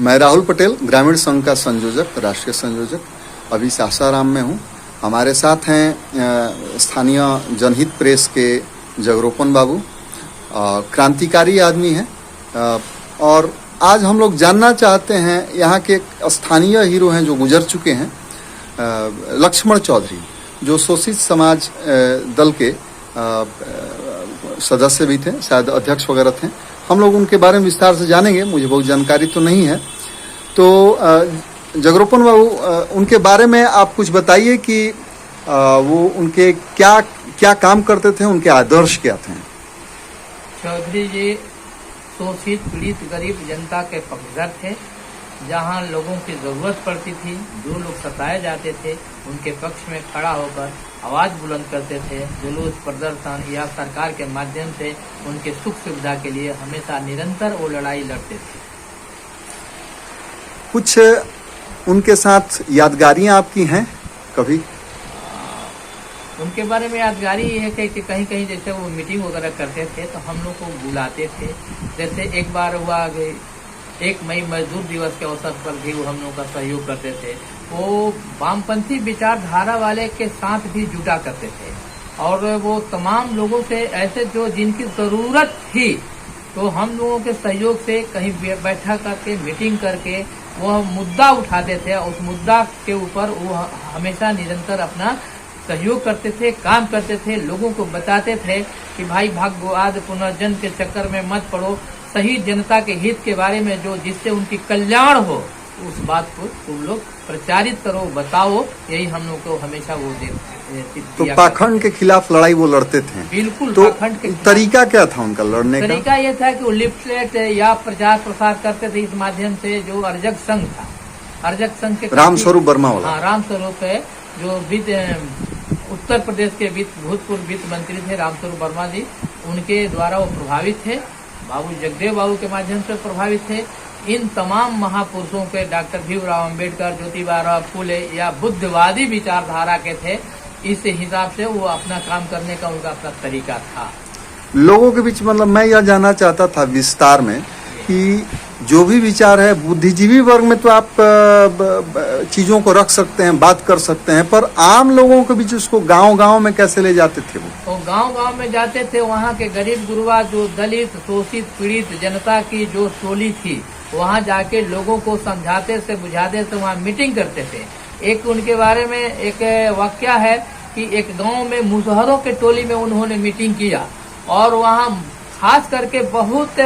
मैं राहुल पटेल, ग्रामीण संघ का संयोजक, राष्ट्रीय संयोजक, अभी सासाराम में हूँ। हमारे साथ हैं स्थानीय जनहित प्रेस के जगरूपन बाबू, क्रांतिकारी आदमी हैं, और आज हम लोग जानना चाहते हैं यहाँ के स्थानीय हीरो हैं जो गुजर चुके हैं, लक्ष्मण चौधरी, जो शोषित समाज दल के सदस्य भी थे, शायद अध्यक्ष वगैरह थे। हम लोग उनके बारे में विस्तार से जानेंगे, मुझे बहुत जानकारी तो नहीं है। तो जगरूपन बाबू, उनके बारे में आप कुछ बताइए कि वो उनके क्या क्या काम करते थे, उनके आदर्श क्या थे। चौधरी जी शोषित पीड़ित गरीब जनता के पक्षधर थे। जहां लोगों की जरूरत पड़ती थी, जो लोग सताए जाते थे, उनके पक्ष में खड़ा होकर आवाज बुलंद करते थे। जुलूस, प्रदर्शन या सरकार के माध्यम से उनके सुख सुविधा के लिए हमेशा निरंतर वो लड़ाई लड़ते थे। कुछ उनके साथ यादगारियां आपकी हैं कभी? उनके बारे में यादगारी ये है कि कहीं कहीं जैसे वो मीटिंग वगैरह करते थे तो हम लोग को बुलाते थे। जैसे एक बार हुआ 1 मई मजदूर दिवस के अवसर पर भी वो हम लोग का सहयोग करते थे। वो वामपंथी विचारधारा वाले के साथ भी जुटा करते थे और वो तमाम लोगों से ऐसे जो जिनकी जरूरत थी, तो हम लोगों के सहयोग से कहीं बैठा करके मीटिंग करके वह मुद्दा उठाते थे। उस मुद्दा के ऊपर वो हमेशा निरंतर अपना सहयोग करते थे, काम करते थे, लोगों को बताते थे कि भाई भाग्यवाद पुनर्जन्म के चक्कर में मत पड़ो, सही जनता के हित के बारे में जो जिससे उनकी कल्याण हो, उस बात को तुम लोग प्रचारित करो, बताओ। यही हम लोग को हमेशा वो तो पाखंड के खिलाफ लड़ाई वो लड़ते थे। बिल्कुल। तो पाखंड के तरीका क्या था उनका लड़ने का? तरीका ये था कि वो लिफलेट या प्रचार प्रसार करते थे इस माध्यम से। जो अर्जक संघ था, अर्जक संघ के रामस्वरूप वर्मा वाला, हाँ, रामस्वरूप है, जो उत्तर प्रदेश के भूतपूर्व वित्त मंत्री थे रामस्वरूप वर्मा जी, उनके द्वारा वो प्रभावित थे। बाबू जगदेव बाबू के माध्यम से प्रभावित थे। इन तमाम महापुरुषों के, डॉक्टर भीमराव अम्बेडकर, ज्योतिबा फुले या बुद्धवादी विचारधारा के थे। इस हिसाब से वो अपना काम करने का उनका अपना तरीका था। लोगों के बीच मतलब मैं यह जानना चाहता था विस्तार में कि जो भी विचार है, बुद्धिजीवी वर्ग में तो आप चीजों को रख सकते हैं, बात कर सकते हैं, पर आम लोगों के बीच उसको गांव-गांव में कैसे ले जाते थे? वो गांव-गांव में जाते थे। वहाँ के गरीब गुरबा, जो दलित, शोषित, पीड़ित जनता की जो टोली थी, वहाँ जाके लोगों को समझाते से, बुझाते से वहाँ मीटिंग करते थे। एक उनके बारे में एक वाक्य है कि एक गाँव में मुसहरों के टोली में उन्होंने मीटिंग किया और वहाँ खास करके बहुत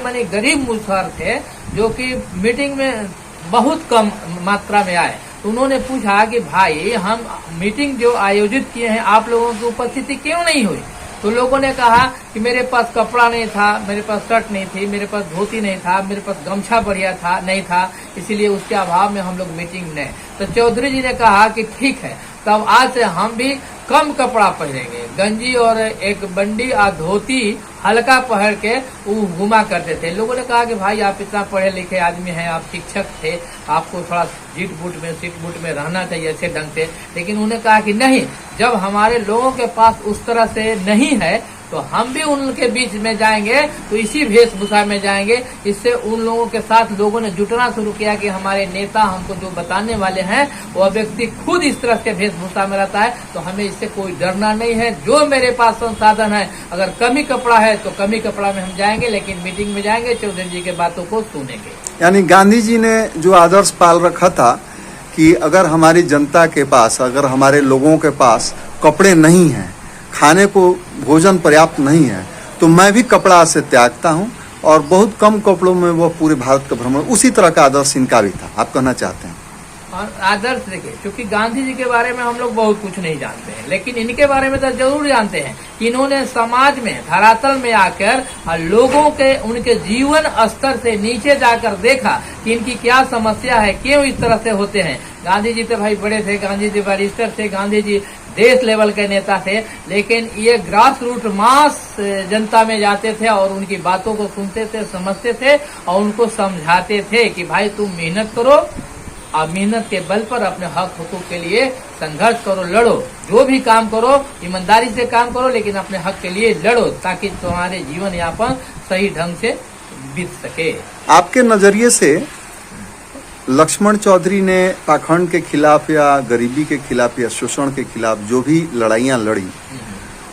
माने गरीब मुसहर थे जो कि मीटिंग में बहुत कम मात्रा में आए। तो उन्होंने पूछा कि भाई, हम मीटिंग जो आयोजित किए हैं, आप लोगों की उपस्थिति क्यों नहीं हुई? तो लोगों ने कहा कि मेरे पास कपड़ा नहीं था, मेरे पास शर्ट नहीं थी, मेरे पास धोती नहीं था, मेरे पास गमछा बढ़िया था नहीं था, इसीलिए उसके अभाव में हम लोग मीटिंग नहीं। तो चौधरी जी ने कहा कि ठीक है, तब आज से हम भी कम कपड़ा पहनेंगे, गंजी और एक बंडी और धोती हल्का पहन के वो घुमा करते थे। लोगों ने कहा कि भाई, आप इतना पढ़े लिखे आदमी हैं, आप शिक्षक थे, आपको थोड़ा सीट बूट में रहना चाहिए अच्छे ढंग से। लेकिन उन्होंने कहा कि नहीं, जब हमारे लोगों के पास उस तरह से नहीं है तो हम भी उनके बीच में जाएंगे, तो इसी वेशभूषा में जाएंगे। इससे उन लोगों के साथ लोगों ने जुटना शुरू किया कि हमारे नेता हमको जो बताने वाले हैं, वह व्यक्ति खुद इस तरह से वेशभूषा में रहता है, तो हमें इससे कोई डरना नहीं है। जो मेरे पास संसाधन है, अगर कमी कपड़ा है तो कमी कपड़ा में हम जाएंगे, लेकिन मीटिंग में जाएंगे, चौधरी जी के बातों को सुनेंगे। यानी गांधी जी ने जो आदर्श पाल रखा था कि अगर हमारी जनता के पास, अगर हमारे लोगों के पास कपड़े नहीं हैं, खाने को भोजन पर्याप्त नहीं है, तो मैं भी कपड़ा से त्यागता हूं, और बहुत कम कपड़ों में वो पूरे भारत का भ्रमण, उसी तरह का आदर्श इनका भी था। आप कहना चाहते हैं? और आदर्श देखिए, क्योंकि गांधी जी के बारे में हम लोग बहुत कुछ नहीं जानते हैं, लेकिन इनके बारे में तो जरूर जानते हैं कि इन्होंने समाज में, धरातल में आकर लोगों के, उनके जीवन स्तर से नीचे जाकर देखा कि इनकी क्या समस्या है, क्यों इस तरह से होते हैं। गांधी जी तो भाई बड़े थे, गांधी जी बैरिस्टर थे, गांधी जी देश लेवल के नेता थे, लेकिन ये ग्रास रूट मास जनता में जाते थे और उनकी बातों को सुनते थे, समझते थे और उनको समझाते थे कि भाई तुम मेहनत करो और मेहनत के बल पर अपने हक हुकूक के लिए संघर्ष करो, लड़ो, जो भी काम करो ईमानदारी से काम करो, लेकिन अपने हक के लिए लड़ो, ताकि तुम्हारे जीवन यापन सही ढंग से बीत सके। आपके नजरिए से लक्ष्मण चौधरी ने पाखंड के खिलाफ या गरीबी के खिलाफ या शोषण के खिलाफ जो भी लड़ाइयाँ लड़ी,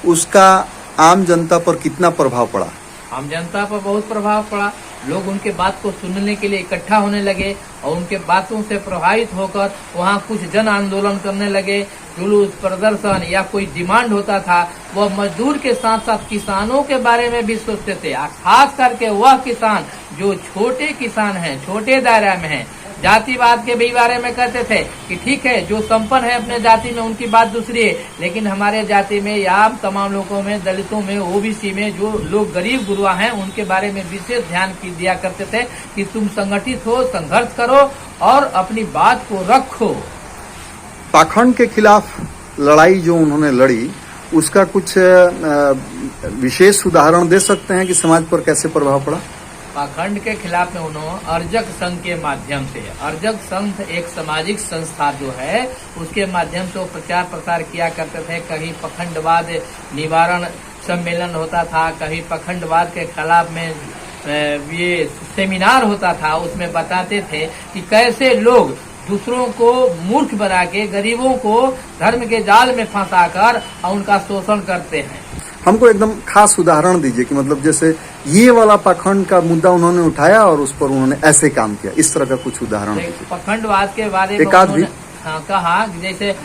उसका आम जनता पर कितना प्रभाव पड़ा? आम जनता पर बहुत प्रभाव पड़ा। लोग उनके बात को सुनने के लिए इकट्ठा होने लगे और उनके बातों से प्रभावित होकर वहाँ कुछ जन आंदोलन करने लगे। जुलूस, प्रदर्शन या कोई डिमांड होता था, वह मजदूर के साथ साथ किसानों के बारे में भी सोचते थे। खास करके वह किसान जो छोटे किसान हैं, छोटे दायरा में हैं, जातिवाद के भी बारे में कहते थे कि ठीक है, जो संपन्न है अपने जाति में उनकी बात दूसरी है, लेकिन हमारे जाति में या तमाम लोगों में, दलितों में, ओबीसी में जो लोग गरीब गुरुआ हैं, उनके बारे में विशेष ध्यान दिया करते थे कि तुम संगठित हो, संघर्ष करो और अपनी बात को रखो। पाखंड के खिलाफ लड़ाई जो उन्होंने लड़ी, उसका कुछ विशेष उदाहरण दे सकते हैं कि समाज पर कैसे प्रभाव पड़ा? पाखंड के खिलाफ में उन्होंने अर्जक संघ के माध्यम से, अर्जक संघ एक सामाजिक संस्था जो है, उसके माध्यम से वो प्रचार प्रसार किया करते थे। कहीं पखंडवाद निवारण सम्मेलन होता था, कहीं पखंडवाद के खिलाफ में ये सेमिनार होता था। उसमें बताते थे कि कैसे लोग दूसरों को मूर्ख बना के गरीबों को धर्म के जाल में फंसाकर उनका शोषण करते हैं। हमको एकदम खास उदाहरण दीजिए कि मतलब जैसे ये वाला पाखंड का मुद्दा उन्होंने उठाया और उस पर उन्होंने ऐसे काम किया, इस तरह का कुछ उदाहरण दीजिए। पखंडवाद के बारे में उन्होंने कहा, जैसे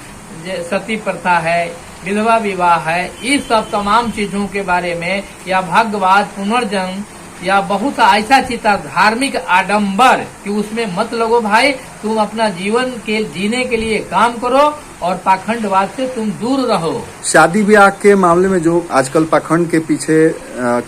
सती प्रथा है, विधवा विवाह है, इस सब तमाम चीजों के बारे में, या भाग्यवाद, पुनर्जन्म, या बहुत ऐसा चीज धार्मिक आडंबर कि उसमें मत लगो भाई, तुम अपना जीवन के जीने के लिए काम करो और पाखंडवाद से तुम दूर रहो। शादी ब्याह के मामले में जो आजकल पाखंड के पीछे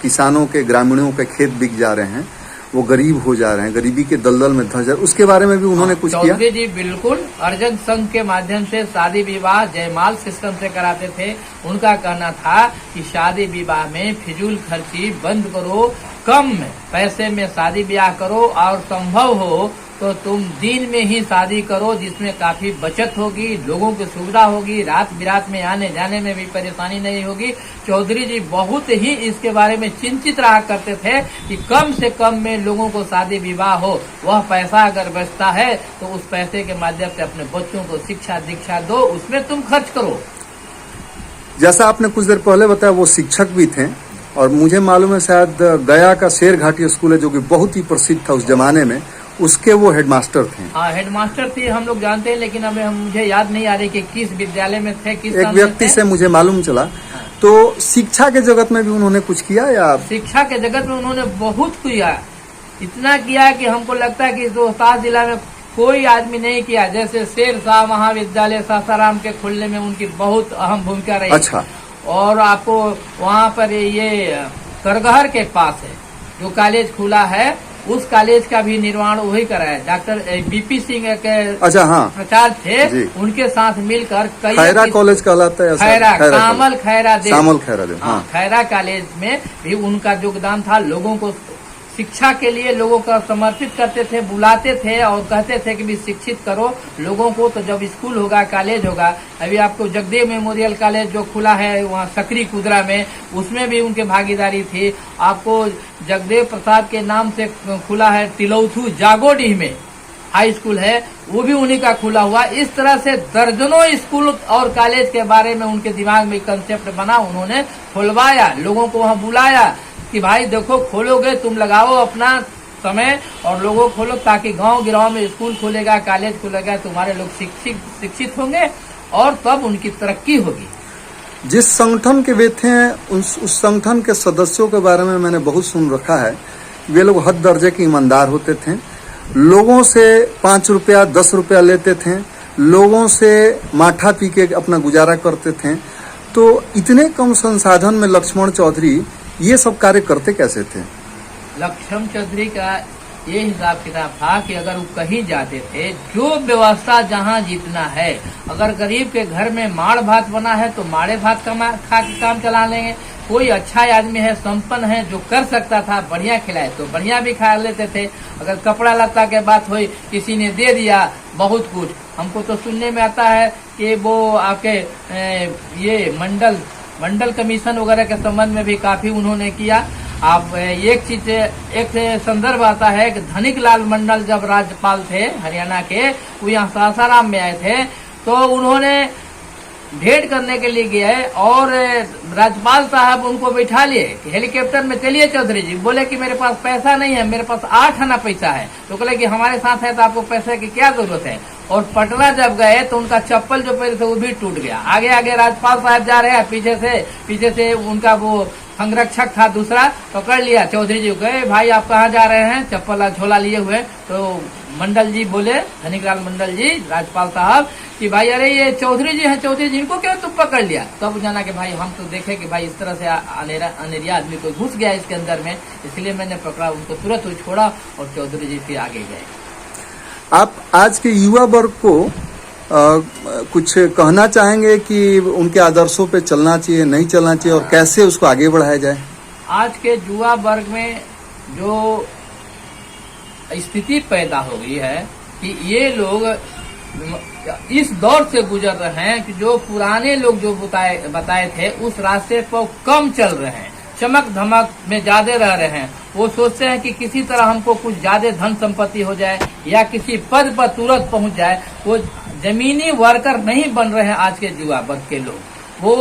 किसानों के, ग्रामीणों के खेत बिक जा रहे हैं, वो गरीब हो जा रहे हैं, गरीबी के दलदल में धंस जा रहे हैं, उसके बारे में भी उन्होंने कुछ किया? चौधरी जी बिल्कुल अर्जक संघ के माध्यम से शादी विवाह जयमाल सिस्टम से कराते थे। उनका कहना था कि शादी विवाह में फिजूल खर्ची बंद करो, कम पैसे में शादी ब्याह करो और संभव हो तो तुम दिन में ही शादी करो, जिसमें काफी बचत होगी, लोगों की सुविधा होगी, रात बिरात में आने जाने में भी परेशानी नहीं होगी। चौधरी जी बहुत ही इसके बारे में चिंतित रहा करते थे कि कम से कम में लोगों को शादी विवाह हो। वह पैसा अगर बचता है तो उस पैसे के माध्यम से अपने बच्चों को शिक्षा दीक्षा दो, उसमें तुम खर्च करो। जैसा आपने कुछ देर पहले बताया, वो शिक्षक भी थे और मुझे मालूम है शायद गया का शेर घाटी स्कूल है जो कि बहुत ही प्रसिद्ध था उस जमाने में, उसके वो हेडमास्टर थे। हाँ, हेडमास्टर थे, हम लोग जानते हैं, लेकिन अब मुझे याद नहीं आ रही कि किस विद्यालय में थे, किस एक व्यक्ति से मुझे मालूम चला। तो शिक्षा के जगत में भी उन्होंने कुछ किया? या शिक्षा के जगत में उन्होंने बहुत किया, इतना किया कि हमको लगता है कि रोहतास जिला में कोई आदमी नहीं किया। जैसे शेर शाह महाविद्यालय सासाराम के खुलने में उनकी बहुत अहम भूमिका रही। अच्छा। और आपको वहाँ पर ये करगहर के पास है जो कॉलेज खुला है, उस कॉलेज का भी निर्माण वही कराया। डॉक्टर बीपी सिंह के अच्छा हाँ प्रचार थे, उनके साथ मिलकर कई खैरा कॉलेज कहलाता है, खैरा सामल खैरा देव, हाँ, खैरा कॉलेज में भी उनका योगदान था। लोगों को शिक्षा के लिए लोगों का समर्पित करते थे, बुलाते थे और कहते थे कि भी शिक्षित करो लोगों को। तो जब स्कूल होगा, कॉलेज होगा, अभी आपको जगदेव मेमोरियल कॉलेज जो खुला है वहाँ सकरी कुदरा में, उसमें भी उनके भागीदारी थी। आपको जगदेव प्रसाद के नाम से खुला है तिलौथू जागोडीह में हाई स्कूल है, वो भी उन्हीं का खुला हुआ। इस तरह से दर्जनों स्कूल और कॉलेज के बारे में उनके दिमाग में कंसेप्ट बना, उन्होंने खुलवाया, लोगों को वहाँ बुलाया कि भाई देखो खोलोगे, तुम लगाओ अपना समय और लोगों खोलो, ताकि गांव गिराव में स्कूल खुलेगा, कॉलेज खुलेगा, तुम्हारे लोग शिक्षित होंगे और तब उनकी तरक्की होगी। जिस संगठन के वे थे उस संगठन के सदस्यों के बारे में मैंने बहुत सुन रखा है। वे लोग हद दर्जे के ईमानदार होते थे, लोगों से 5 रुपया 10 रुपया लेते थे, लोगों से माठा पी के अपना गुजारा करते थे। तो इतने कम संसाधन में लक्ष्मण चौधरी ये सब कार्य करते कैसे थे? लक्ष्मण चौधरी का ये हिसाब किताब था कि अगर वो कहीं जाते थे, जो व्यवस्था जहाँ जितना है, अगर गरीब के घर में माड़ भात बना है तो माड़े भात खा के काम चला लेंगे। कोई अच्छा आदमी है, संपन्न है, जो कर सकता था बढ़िया खिलाए तो बढ़िया भी खा लेते थे। अगर कपड़ा लत्ता के बात हुई, किसी ने दे दिया बहुत कुछ। हमको तो सुनने में आता है कि वो आपके ये मंडल कमीशन वगैरह के संबंध में भी काफी उन्होंने किया। आप एक संदर्भ आता है कि धनिक लाल मंडल जब राज्यपाल थे हरियाणा के, वो यहाँ सासाराम में आए थे, तो उन्होंने भेंट करने के लिए गए और राज्यपाल साहब उनको बैठा लिए कि हेलीकॉप्टर में चलिए चौधरी जी। बोले कि मेरे पास पैसा नहीं है, मेरे पास 8 आना पैसा है। तो कहले कि हमारे साथ है तो आपको पैसे की क्या जरूरत है। और पटना जब गए तो उनका चप्पल जो पहले थे वो भी टूट गया। आगे आगे राज्यपाल साहब जा रहे हैं, पीछे से उनका वो संरक्षक था दूसरा, पकड़ लिया। चौधरी जी गए, भाई आप कहाँ जा रहे हैं, चप्पल झोला लिए हुए। तो मंडल जी बोले, धनिकलाल मंडल जी, राज्यपाल साहब, कि भाई अरे ये चौधरी जी हैं, चौधरी जी इनको क्यों तुम पकड़ लिया। तब जाना कि भाई हम तो देखे कि भाई इस तरह से अनेरिया आदमी कोई घुस गया इसके अंदर में, इसलिए मैंने पकड़ा, उनको तुरंत छोड़ा और चौधरी जी फिर आगे गए। आप आज के युवा वर्ग को कुछ कहना चाहेंगे कि उनके आदर्शों पे चलना चाहिए, नहीं चलना चाहिए, और कैसे उसको आगे बढ़ाया जाए? आज के युवा वर्ग में जो स्थिति पैदा हो गई है कि ये लोग इस दौर से गुजर रहे हैं कि जो पुराने लोग जो बताए थे उस रास्ते पर कम चल रहे हैं, चमक धमक में ज्यादा रह रहे हैं। वो सोचते हैं कि किसी तरह हमको कुछ ज्यादा धन संपत्ति हो जाए या किसी पद पर तुरंत पहुंच जाए। वो जमीनी वर्कर नहीं बन रहे हैं आज के युवा वर्ग के लोग। वो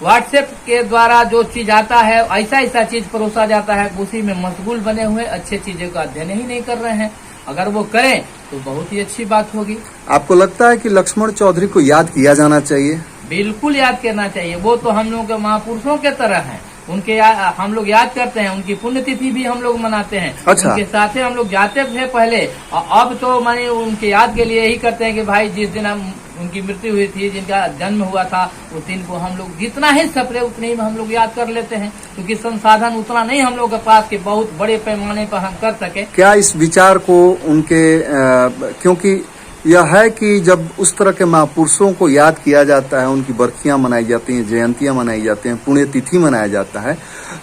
व्हाट्सएप के द्वारा जो चीज आता है, ऐसा चीज परोसा जाता है, उसी में मशगूल बने हुए, अच्छी चीजों का अध्ययन ही नहीं कर रहे हैं। अगर वो करें तो बहुत ही अच्छी बात होगी। आपको लगता है कि लक्ष्मण चौधरी को याद किया जाना चाहिए? बिल्कुल याद करना चाहिए। वो तो हम लोगों के महापुरुषों के तरह हैं, उनके हम लोग याद करते हैं, उनकी पुण्यतिथि भी हम लोग मनाते हैं। अच्छा। उनके साथ हम लोग जाते थे पहले, और अब तो माने उनके याद के लिए यही करते हैं कि भाई जिस दिन उनकी मृत्यु हुई थी, जिनका जन्म हुआ था, उस दिन को हम लोग जितना ही सपरे उतने ही हम लोग याद कर लेते हैं, क्योंकि संसाधन उतना नहीं हम लोग के पास कि बहुत बड़े पैमाने पर हम कर सके। क्या इस विचार को उनके क्योंकि यह है कि जब उस तरह के महापुरुषों को याद किया जाता है, उनकी बरखियां मनाई जाती हैं, जयंतियां मनाई जाती हैं, पुण्यतिथि मनाया जाता है,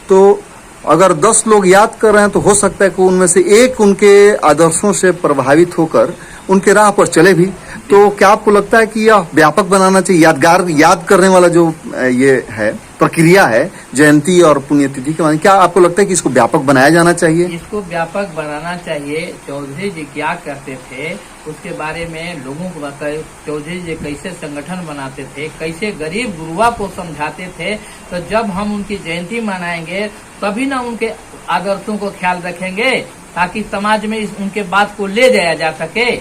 तो अगर 10 लोग याद कर रहे हैं तो हो सकता है कि उनमें से एक उनके आदर्शों से प्रभावित होकर उनके राह पर चले भी। तो क्या आपको लगता है कि यह व्यापक बनाना चाहिए? याद करने वाला जो ये है प्रक्रिया है जयंती और पुण्यतिथि के, क्या आपको लगता है कि इसको व्यापक बनाया जाना चाहिए? इसको व्यापक बनाना चाहिए। चौधरी जी क्या करते थे उसके बारे में लोगों को बताए। चौधरी जी कैसे संगठन बनाते थे, कैसे गरीब गुरुआ को समझाते थे। तो जब हम उनकी जयंती मनाएंगे तभी ना उनके आदर्शों को ख्याल रखेंगे, ताकि समाज में उनके बात को ले जाया जा सके।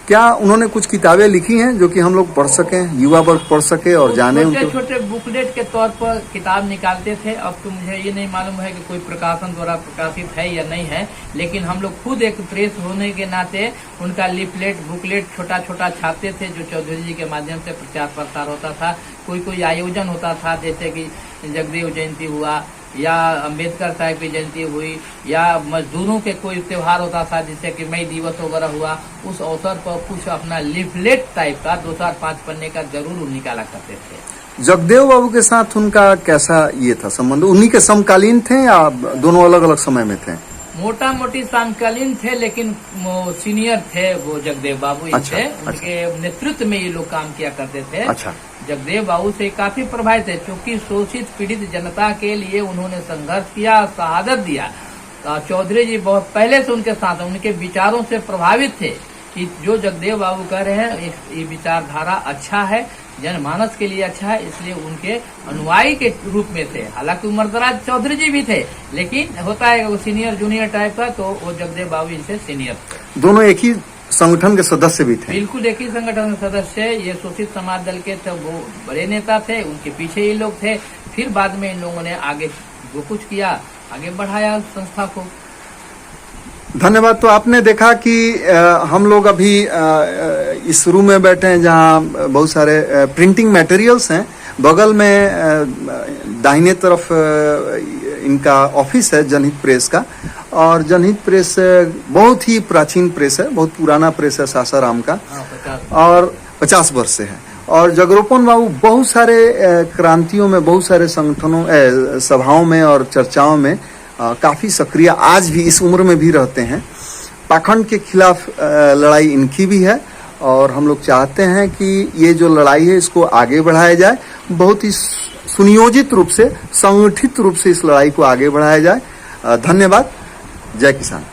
क्या उन्होंने कुछ किताबें लिखी हैं जो कि हम लोग पढ़ सकें, युवा वर्ग पढ़ सके और जाने? छोटे छोटे बुकलेट के तौर पर किताब निकालते थे। अब तो मुझे ये नहीं मालूम है कि कोई प्रकाशन द्वारा प्रकाशित है या नहीं है, लेकिन हम लोग खुद एक प्रेस होने के नाते उनका लिफलेट बुकलेट छोटा छोटा छापते थे, जो चौधरी जी के माध्यम से प्रचार प्रसार होता था। कोई आयोजन होता था, जैसे कि जगदेव जयंती हुआ या अम्बेडकर साहब की जयंती हुई या मजदूरों के कोई त्योहार होता था, जैसे कि मई दिवस वगैरह हुआ, उस अवसर पर कुछ अपना लिफलेट टाइप का 2-5 पन्ने का जरूर निकाला करते थे। जगदेव बाबू के साथ उनका कैसा ये था संबंध? उन्हीं के समकालीन थे या दोनों अलग अलग समय में थे? मोटा मोटी समकालीन थे, लेकिन सीनियर थे वो जगदेव बाबू। अच्छा, उनके नेतृत्व में ये लोग काम किया करते थे। अच्छा। जगदेव बाबू से काफी प्रभावित है, क्योंकि शोषित पीड़ित जनता के लिए उन्होंने संघर्ष किया, शहादत दिया। चौधरी जी बहुत पहले से उनके साथ, उनके विचारों से प्रभावित थे कि जो जगदेव बाबू कह रहे हैं ये विचारधारा अच्छा है, जनमानस के लिए अच्छा है, इसलिए उनके अनुयायी के रूप में थे। हालांकि उम्रदराज चौधरी जी भी थे, लेकिन होता है वो सीनियर जूनियर टाइप का, तो वो जगदेव बाबू इनसे सीनियर थे। दोनों एक ही संगठन के सदस्य भी थे? बिल्कुल एक ही संगठन के सदस्य। ये शोषित समाज दल के थे, वो बड़े नेता थे, उनके पीछे ये लोग थे। फिर बाद में इन लोगों ने आगे जो कुछ किया, आगे बढ़ाया संस्था को। धन्यवाद। तो आपने देखा कि हम लोग अभी इस रूम में बैठे हैं जहां बहुत सारे प्रिंटिंग मटेरियल्स हैं। बगल में दाहिने तरफ इनका ऑफिस है जनहित प्रेस का, और जनहित प्रेस बहुत ही प्राचीन प्रेस है, बहुत पुराना प्रेस है सासाराम का, और 50 वर्ष से है। और जगरूपन बाबू बहुत सारे क्रांतियों में, बहुत सारे संगठनों सभाओं में और चर्चाओं में काफी सक्रिय आज भी इस उम्र में भी रहते हैं। पाखंड के खिलाफ लड़ाई इनकी भी है, और हम लोग चाहते हैं कि ये जो लड़ाई है इसको आगे बढ़ाया जाए, बहुत ही सुनियोजित रूप से, संगठित रूप से इस लड़ाई को आगे बढ़ाया जाए। धन्यवाद। जय किसान।